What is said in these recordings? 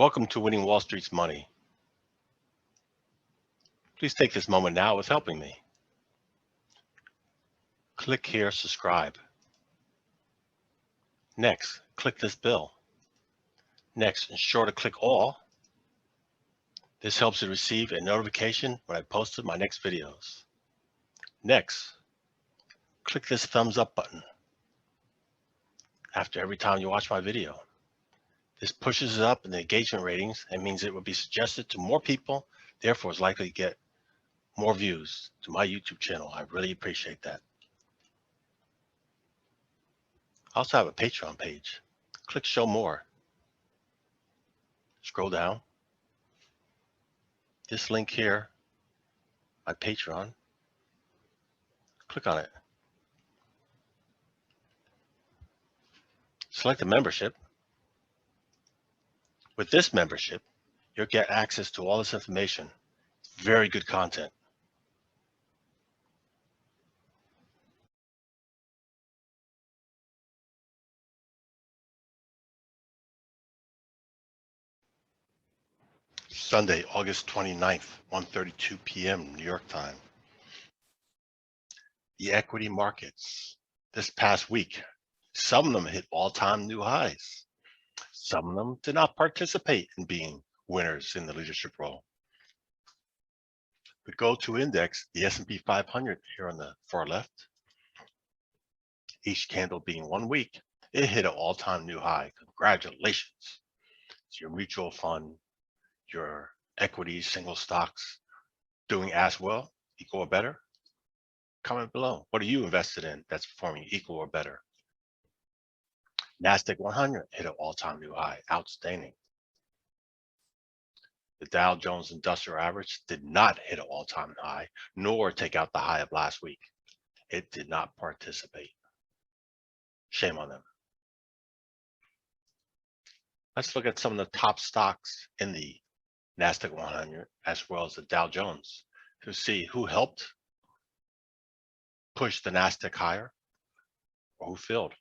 Welcome to Winning Wall Street's Money. Please take this moment now with helping me. Click here, subscribe. Next, click this bell. Next, ensure to click all. This helps you receive a notification when I posted my next videos. Next, click this thumbs up button after every time you watch my video. This pushes it up in the engagement ratings and means it will be suggested to more people, therefore is likely to get more views to my YouTube channel. I really appreciate that. I also have a Patreon page. Click show more. Scroll down. This link here, my Patreon, click on it. Select the membership. With this membership, you'll get access to all this information. Very good content. Sunday, August 29th, 1:32 p.m. New York time. The equity markets this past week, some of them hit all-time new highs. Some of them did not participate in being winners in the leadership role. The go-to index, the S&P 500 here on the far left, each candle being 1 week, it hit an all-time new high. Congratulations. It's your mutual fund, your equities, single stocks doing as well, equal or better? Comment below. What are you invested in that's performing equal or better? Nasdaq 100 hit an all-time new high. Outstanding. The Dow Jones Industrial Average did not hit an all-time high, nor take out the high of last week. It did not participate. Shame on them. Let's look at some of the top stocks in the Nasdaq 100 as well as the Dow Jones to see who helped push the Nasdaq higher or who failed.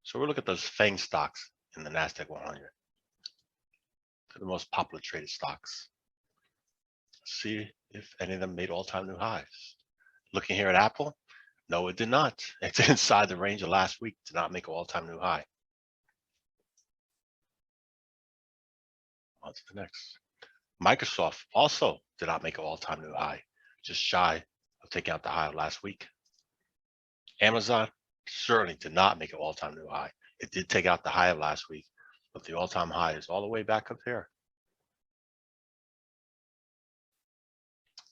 So we'll look at those FANG stocks in the Nasdaq 100. They're the most popular traded stocks. See if any of them made all-time new highs. Looking here at Apple, no, it did not. It's inside the range of last week, did not make an all-time new high. On to the next. Microsoft also did not make an all-time new high, just shy of taking out the high of last week. Amazon certainly did not make an all-time new high. It did take out the high of last week, but the all-time high is all the way back up there.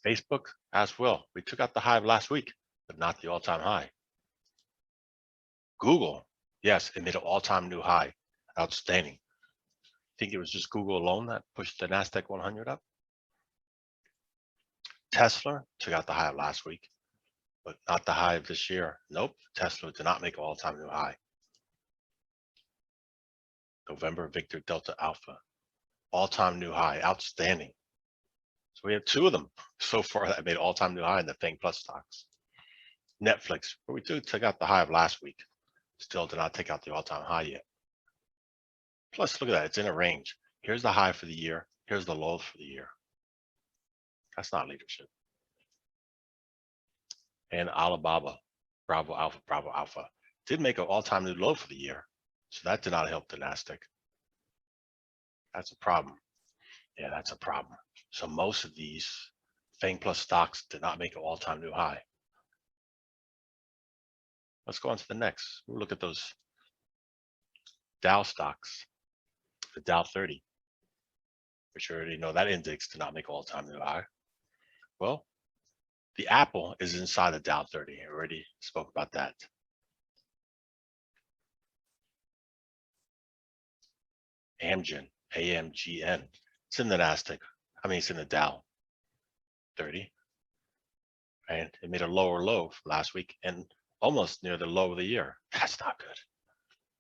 Facebook as well. We took out the high of last week, but not the all-time high. Google, yes, it made an all-time new high. Outstanding. Think it was just Google alone that pushed the Nasdaq 100 up? Tesla took out the high of last week, but not the high of this year. Nope, Tesla did not make an all-time new high. November Victor Delta Alpha, all-time new high. Outstanding. So we have 2 of them so far that made all-time new high in the FANG Plus stocks. Netflix, where we took out the high of last week, still did not take out the all-time high yet. Plus, look at that, it's in a range. Here's the high for the year. Here's the low for the year. That's not leadership. And Alibaba, Bravo Alpha, did make an all-time new low for the year. So that did not help the Nasdaq. That's a problem. Yeah, that's a problem. So most of these FANG Plus stocks did not make an all-time new high. Let's go on to the next. We'll look at those Dow stocks, the Dow 30, which you already know that index did not make an all-time new high. Well, the Apple is inside the Dow 30. I already spoke about that. Amgen, AMGN, it's in the Nasdaq. It's in the Dow 30. And it made a lower low last week and almost near the low of the year. That's not good.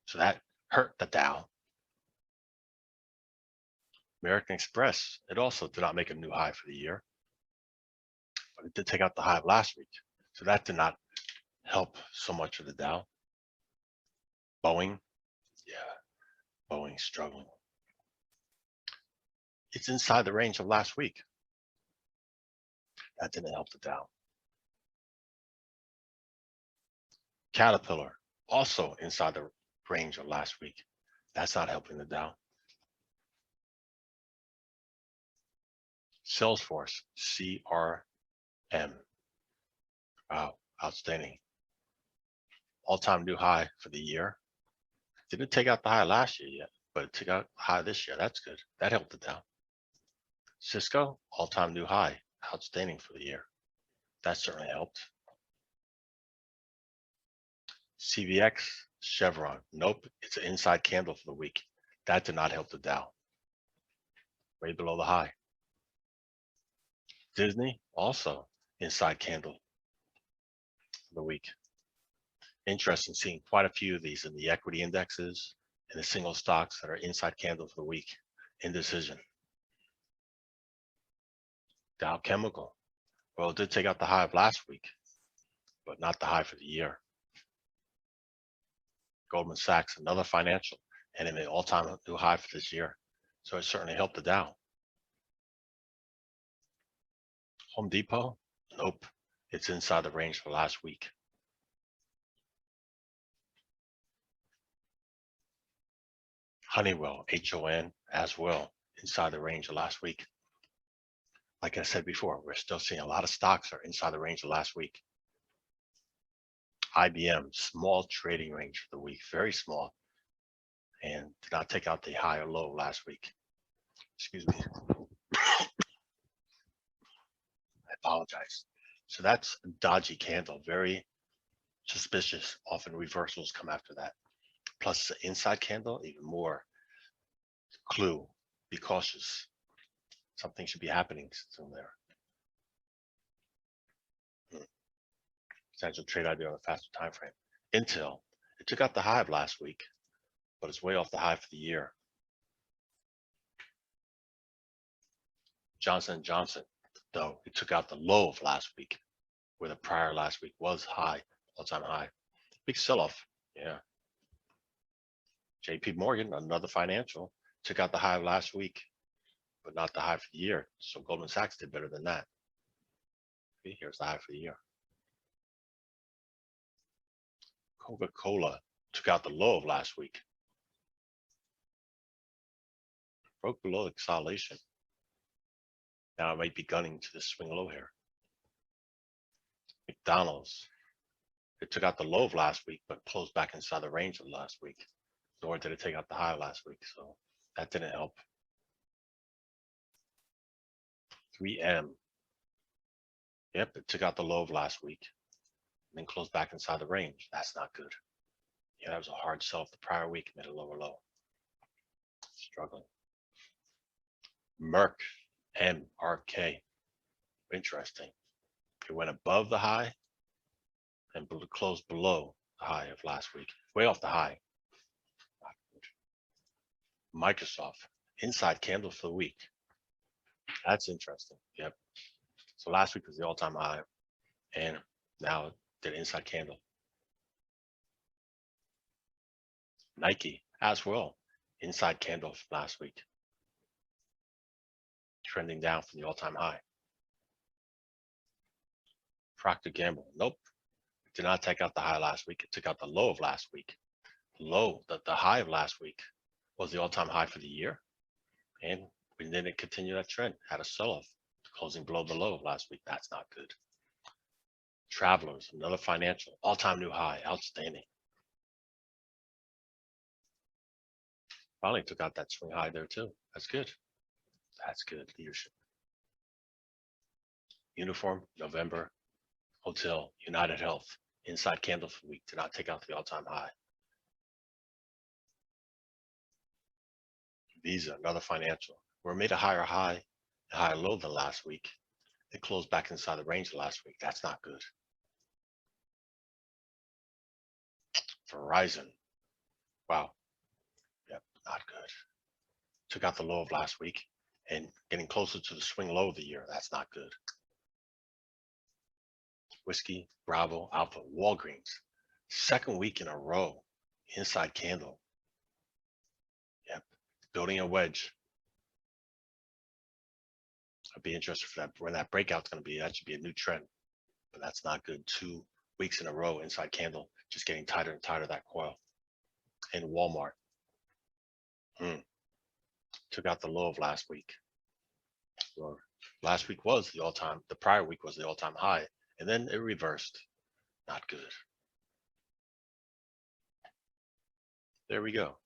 So that hurt the Dow. American Express, it also did not make a new high for the year, but it did take out the high of last week. So that did not help so much of the Dow. Boeing, yeah, Boeing struggling. It's inside the range of last week. That didn't help the Dow. Caterpillar, also inside the range of last week. That's not helping the Dow. Salesforce, CRM. Wow, outstanding. All-time new high for the year. Didn't take out the high last year yet, but it took out high this year. That's good. That helped it down. Cisco, all-time new high. Outstanding for the year. That certainly helped. CVX, Chevron. Nope, it's an inside candle for the week. That did not help the Dow. Way below the high. Disney, also inside candle for the week. Interesting seeing quite a few of these in the equity indexes and the single stocks that are inside candle for the week. Indecision. Dow Chemical. Well, it did take out the high of last week, but not the high for the year. Goldman Sachs, another financial, and it made all-time new high for this year. So it certainly helped the Dow. Home Depot, nope, it's inside the range for last week. Honeywell, HON, as well, inside the range of last week. Like I said before, we're still seeing a lot of stocks are inside the range of last week. IBM, small trading range for the week, very small, and did not take out the high or low last week. Excuse me. I apologize. So that's a dodgy candle, very suspicious. Often reversals come after that. Plus the inside candle, even more clue. Be cautious. Something should be happening soon there. Potential trade idea on a faster time frame. Intel, it took out the high of last week, but it's way off the high for the year. Johnson & Johnson, though, it took out the low of last week, where the prior last week was high, all-time high. Big sell-off, yeah. JP Morgan, another financial, took out the high of last week, but not the high for the year. So Goldman Sachs did better than that. Okay, here's the high for the year. Coca-Cola took out the low of last week. Broke below the consolidation. Now it might be gunning to the swing low here. McDonald's, it took out the low of last week, but closed back inside the range of last week. Nor did it take out the high last week, so that didn't help. 3M, yep, it took out the low of last week, and then closed back inside the range. That's not good. Yeah, that was a hard sell the prior week, made a lower low. Struggling. Merck, MRK, interesting. It went above the high and closed below the high of last week, way off the high. Microsoft, inside candle for the week. That's interesting. Yep. So last week was the all-time high, and now did inside candle. Nike as well, inside candle last week, trending down from the all-time high. Procter & Gamble, nope, it did not take out the high last week. It took out the low of last week. The high of last week was the all-time high for the year, and we didn't continue that trend. Had a sell-off, closing below the low of last week. That's not good. Travelers, another financial, all-time new high, outstanding. Finally took out that swing high there too. That's good. That's good leadership. Uniform, November, Hotel, United Health, inside candle for the week, did not take out the all-time high. Visa, another financial. We made a higher high, a higher low than last week. It closed back inside the range of last week. That's not good. Verizon, wow, yep, not good. Took out the low of last week and getting closer to the swing low of the year. That's not good. Whiskey, Bravo, Alpha, Walgreens, second week in a row, inside candle. Yep, building a wedge. I'd be interested for that. When that breakout's going to be, that should be a new trend, but that's not good. 2 weeks in a row inside candle, just getting tighter and tighter, that coil. And Walmart took out the low of last week. Or last week was the prior week was the all-time high, and then it reversed. Not good. There we go.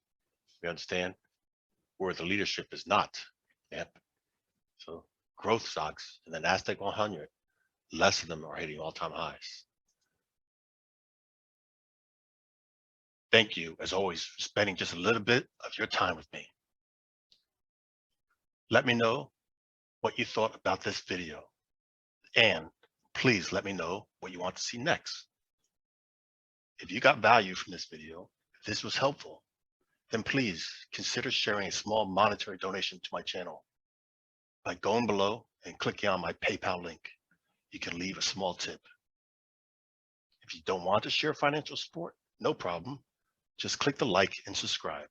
We understand where the leadership is not. Yep. So growth stocks in the Nasdaq 100, less of them are hitting all-time highs. Thank you, as always, for spending just a little bit of your time with me. Let me know what you thought about this video, and please let me know what you want to see next. If you got value from this video, if this was helpful, then please consider sharing a small monetary donation to my channel. By going below and clicking on my PayPal link, you can leave a small tip. If you don't want to share financial support, no problem. Just click the like and subscribe.